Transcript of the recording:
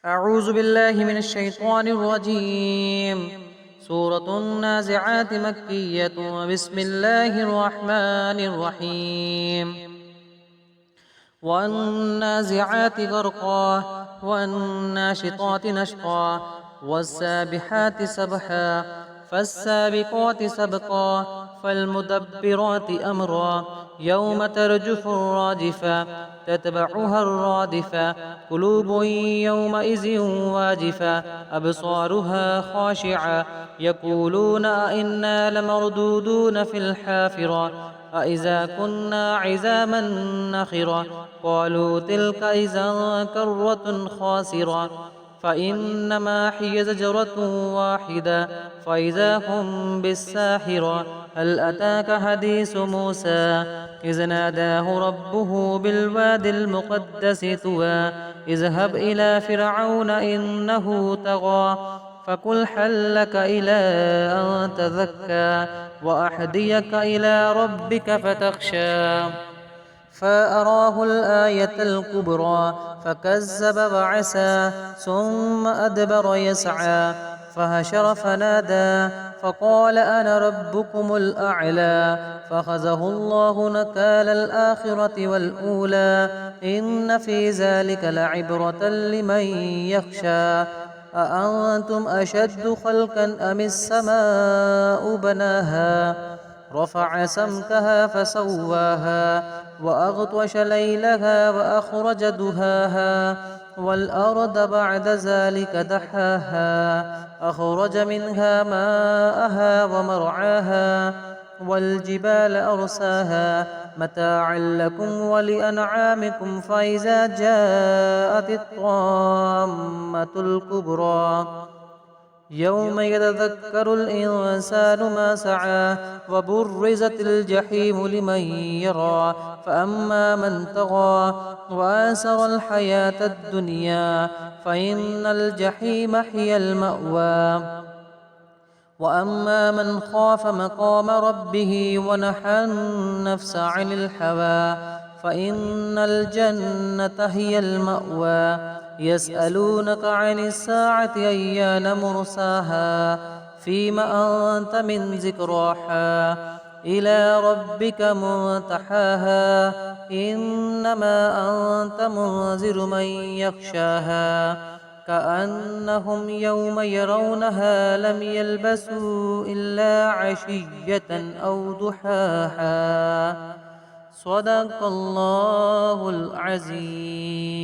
أعوذ بالله من الشيطان الرجيم. سورة النازعات مكية. بسم الله الرحمن الرحيم. والنازعات غرقا والناشطات نشطا والسابحات سبحا فالسابقات سبقا فالمدبرات أمرا يوم ترجف الراجفة تتبعها الرادفة قلوب يومئذ واجفة أبصارها خاشعة يقولون أئنا لمردودون في الحافرة أإذا كنا عظاما نخرة قالوا تلك إذا كرة خاسرة فإنما هي زجرة واحدة فإذا هم بالساحرة هل أتاك حديث موسى إذ ناداه ربه بالواد المقدس طوى اذهب إلى فرعون إنه طغى فقل هل لك إلى أن تزكى وأهديك إلى ربك فتخشى فأراه الآية الكبرى فكذب وعصى ثم أدبر يسعى فحشر فنادى فقال أنا ربكم الأعلى فأخذه الله نكال الآخرة والأولى إن في ذلك لعبرة لمن يخشى أأنتم أشد خلقا أم السماء بناها رفع سمكها فسواها وأغطش ليلها وأخرج دهاها والأرض بعد ذلك دحاها أخرج منها ماءها ومرعاها والجبال أرساها متاعا لكم ولأنعامكم فإذا جاءت الطامة الكبرى يوم يتذكر الإنسان ما سعى وبرزت الجحيم لمن يرى فأما من طغى وآثر الحياة الدنيا فإن الجحيم هي المأوى وأما من خاف مقام ربه ونهى النفس عن الهوى فإن الجنة هي المأوى يسألونك عن الساعة أيان مرساها فيما أنت من ذكراها إلى ربك منتهاها إنما أنت منذر من يخشاها كأنهم يوم يرونها لم يلبسوا إلا عشية أو ضحاها صدق الله العظيم.